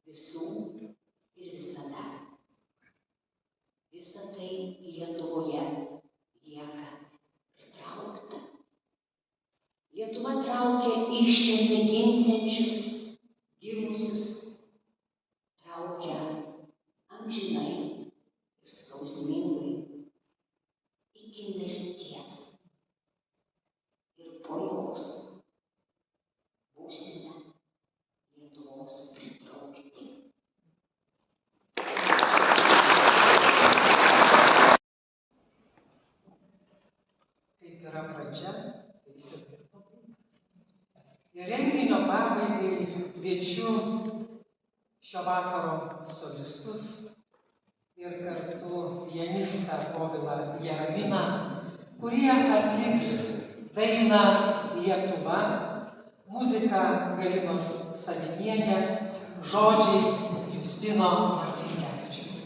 visų ir visada. Visa tai Lietuvoje lieka pritraukta. Lietuva traukia iščiose gimsiančius, gimusius, traukia amžinai ir skausmingai iki mirties. Ir po jos būsime Lietuvos pritraukti. Kaip yra pradžia, taip ir pabaiga. Ir renginio pabaigai kviečiu šio vakaro solistus ir kartu pianistą Povilą Jaraminą, kurie atliks dainą Lietuva, muzika Galinos Savinienės, žodžiai Justino Marcinkevičiaus.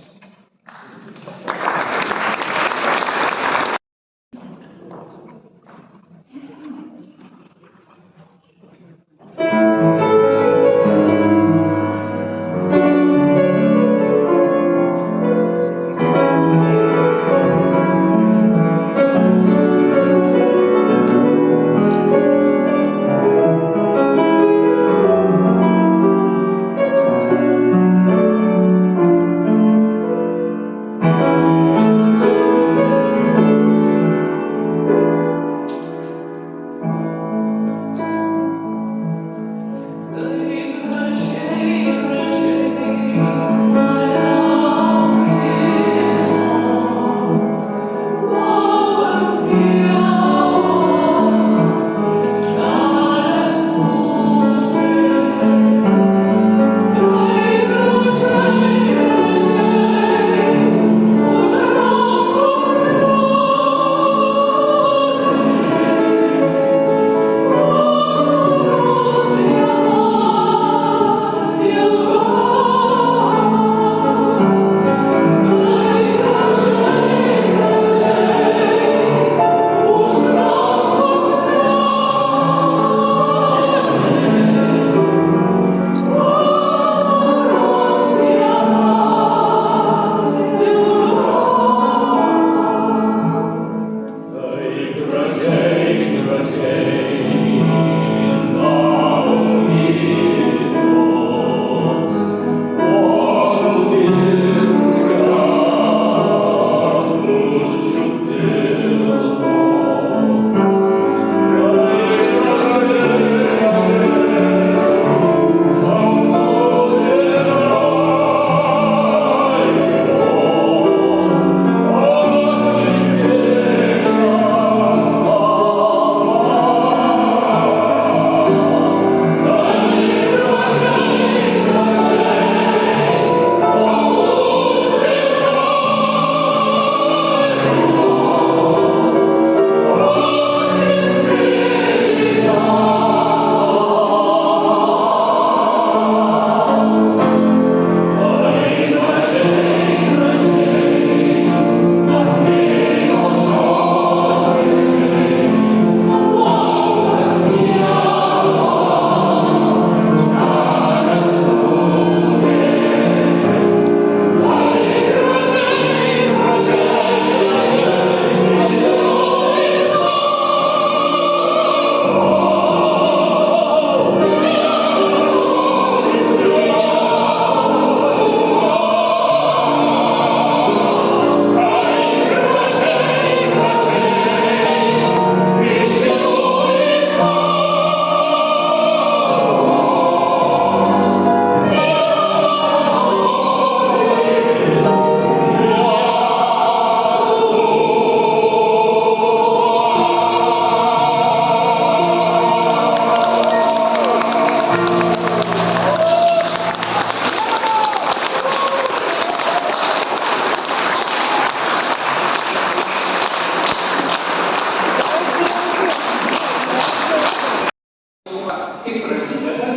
tik prasideda,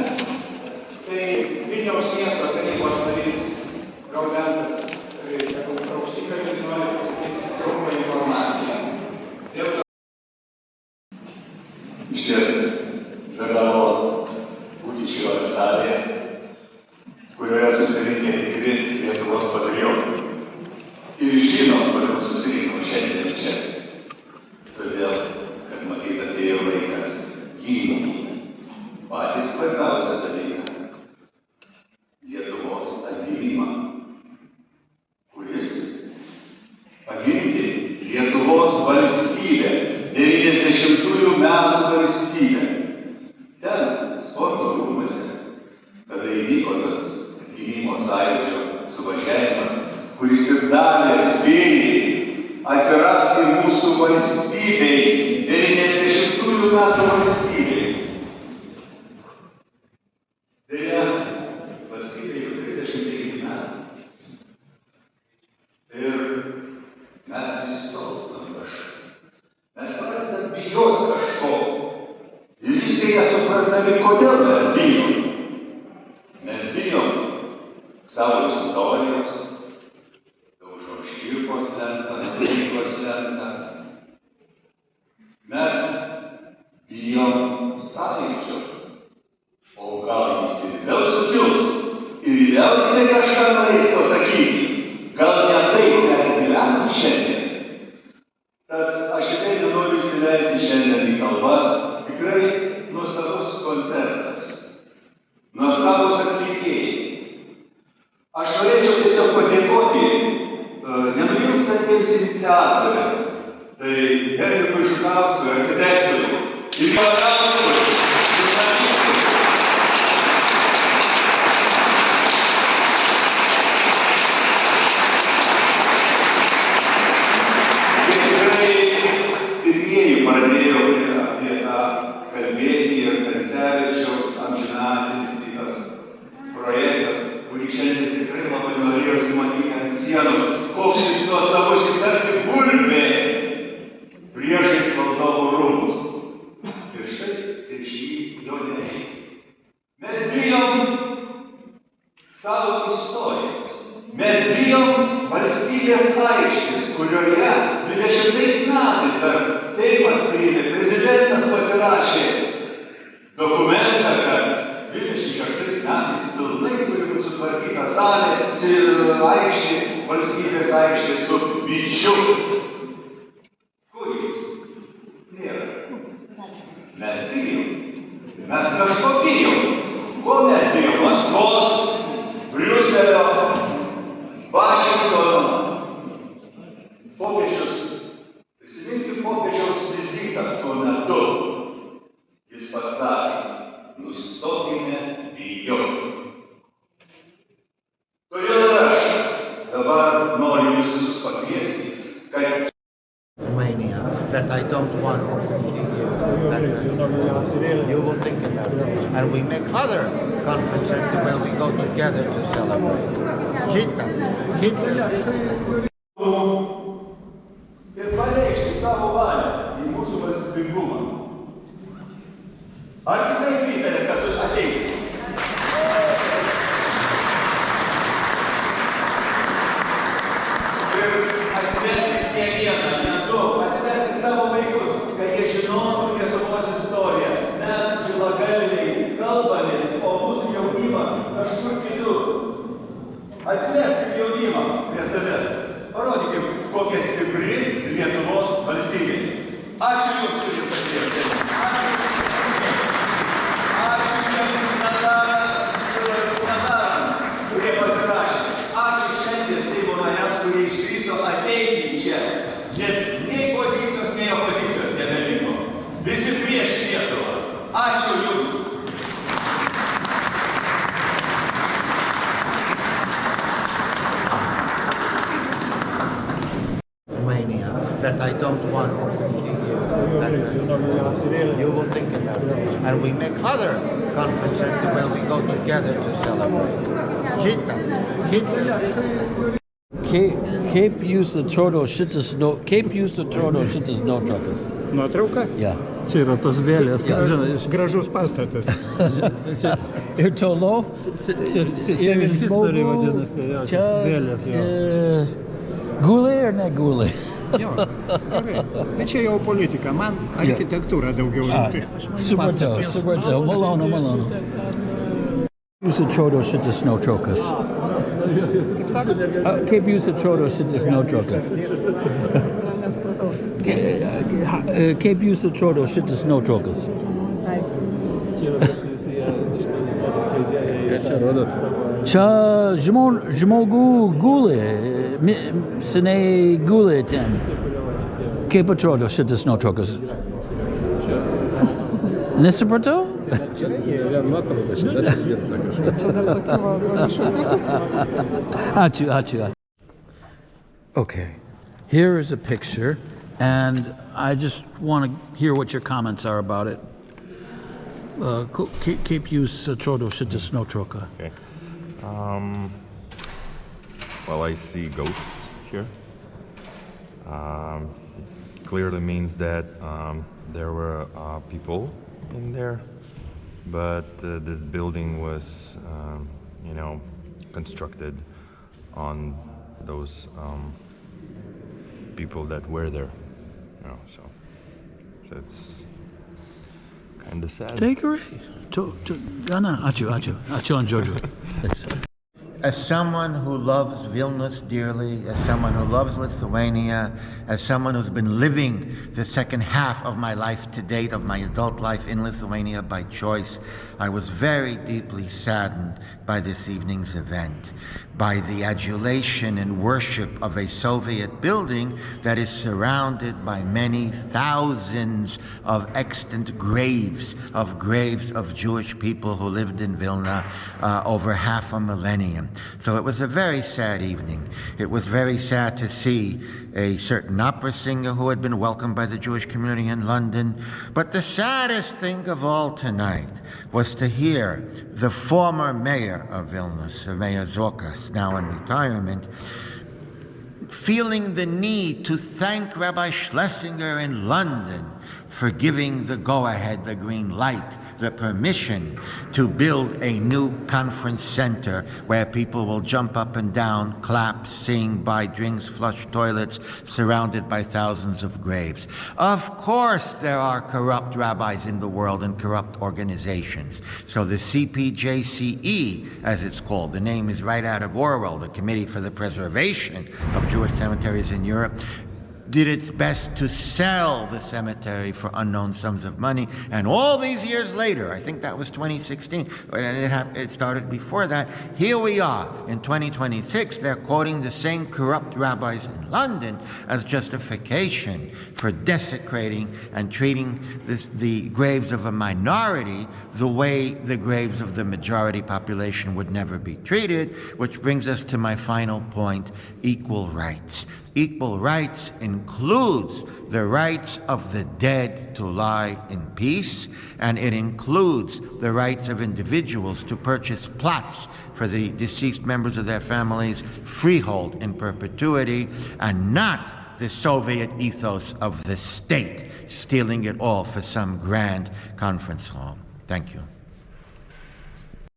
tai Vilniaus miesto tarybos narys Gaudentas Aukštikalnis nori pasakyti trumpą informaciją. Iš ties, be galo būti šioje salėje, kurioje susirinkę tikri Lietuvos patriotai. Ir žino, kodėl susirinko šiandien čia. Todėl, kad matyt atėjo laikas gynimui. Patys svarbiausia dalyką - Lietuvos atgimimą, kuris paginti Lietuvos valstybę, 90-ųjų metų valstybę. Ten, sporto rūmuose, tada įvyko tas gynimo sąjūdžio suvažiavimas, kuris ir davė spyrį atsirasti mūsų valstybei, 90-ųjų metų valstybei. Deja, valstybei jau 35 metai. Ir mes visi tolstam kažką. Mes pradedam bijoti kažko. Ir viskai nesuprasdami, kodėl mes bijom. Mes bijom savo istorijos, daužom škirpos lentą, Noreikos lentą. Mes bijom sąjūdžio. O gal jis ir vėl sukils ir vėl jisai kažką norės pasakyti. Gal ne taip mes gyvenam šiandien. Tad aš tikrai nenoriu įsileisti šiandien į kalbas. Tikrai nuostabus koncertas. Nuostabus atlikėjai. Aš norėčiau tiesiog padėkoti nenuilstantiems iniciatoriams. Tai Henrikui Žukauskui, architektui, ir Joanauskui, žurnalistui. Jie tikrai pirmieji pradėjo apie tą kalbėti ir Kancevičiaus amžinatilsį tas projektas, kurį šiandien tikrai labai norėjosi matyti ant sienos. Koks šis nuostabus, šis tarsi bulvė priešais valdovų rūmus. Ir štai prieš jį jo nereikia. Mes bijom savo istorijos. Mes bijom valstybės aikštės, kurioje 20 metais dar Seimas priėmė, prezidentas pasirašė dokumentą, kad 26 metais pilnai turi būti sutvarkyta salė, aikštė, valstybės aikštė su vyčiu. Kur jis? Nėra. Mes bijom. Mes kažko bijom. Ko mes bijom? Maskvos, Briuselio, Vašingtono. Popiežius, prisiminti popiežiaus vizitą tuo metu. Jis pasakė, nustokime bijoti. Todėl aš dabar noriu jūs visus pakviesti, kad Romania that I don't want in 50 years. And you will think about it. And we make other conferences where we go together to celebrate. Kitas. ir pareikšti savo valią į mūsų valstybingumą. Ar tikrai pritarė, kad ateisite? Ir atsiveskit ne vieną, ne du, atsiveskit savo vaikus, kad jie žinotų Lietuvos istoriją. Mes, žilagalviai, kalbamės, o mūsų jaunimas kažkur kitur. Atsiveskit jaunimą prie savęs. Parodykim, kokia stipri Lietuvos valstybė. Ačiū Jums, kurie atėjote. Ačiū Jums signatarams, kurie pasirašė. Ačiū šiandien Seimo nariams, kurie išdrįso ateiti čia, nes nei pozicijos, nei opozicijos nebeliko. Visi prieš Lietuvą. Ačiū Jums. Romania that I don't want in 50 years. And you will think about it. And we make other conferences where we go together to celebrate. Kitas. Kaip jūs atrodo šitas nuotraukas? Nuotrauka? Ja. Čia yra tos vėlės. Gražus pastatas. Ir toliau. Ir žmogų. Čia vėlės jo. Gulai ar ne gulai? Jo, gerai. Bet čia jau politika, man architektūra daugiau rūpi. Supratau, malonu. Jūs atrodo šitas nuotraukas? Kaip jūs atrodo šitas nuotraukas? Nesupratau. Kaip jūs atrodo šitas nuotraukas? Ką čia rodot? Čia žmogų gulė, seniai gulė ten. Kaip atrodo šitas nuotraukas? Nesupratau? Čia vien nuotrauka, šitą dirbta kažką. Čia dar tokių Ačiū. Okay, here is a picture, and I just want to hear what your comments are about it. Kaip jūs atrodo šitas nuotrauka? Okay. Well, I see ghosts here. It clearly means that there were people in there, but this building was, constructed on those people that were there. So it's kind of sad. Take it away. Ačiū, Giorgio. As someone who loves Vilnius dearly, as someone who loves Lithuania, as someone who's been living the second half of my life to date, of my adult life in Lithuania by choice, I was very deeply saddened by this evening's event, by the adulation and worship of a Soviet building that is surrounded by many thousands of extant graves of Jewish people who lived in Vilna over half a millennium. So it was a very sad evening. It was very sad to see a certain opera singer who had been welcomed by the Jewish community in London. But the saddest thing of all tonight was to hear the former mayor of Vilnius, Mayor Zorkas, now in retirement, feeling the need to thank Rabbi Schlesinger in London for giving the go-ahead, the green light, the permission to build a new conference center where people will jump up and down, clap, sing, buy drinks, flush toilets, surrounded by thousands of graves. Of course there are corrupt rabbis in the world and corrupt organizations. So the CPJCE, as it's called, the name is right out of Orwell, the Committee for the Preservation of Jewish Cemeteries in Europe, did its best to sell the cemetery for unknown sums of money. And all these years later, I think that was 2016, and it started before that, here we are in 2026, they're quoting the same corrupt rabbis in London as justification for desecrating and treating the graves of a minority the way the graves of the majority population would never be treated, which brings us to my final point, equal rights. Equal rights includes the rights of the dead to lie in peace, and it includes the rights of individuals to purchase plots for the deceased members of their families, freehold in perpetuity, and not the Soviet ethos of the state, stealing it all for some grand conference hall. Thank you.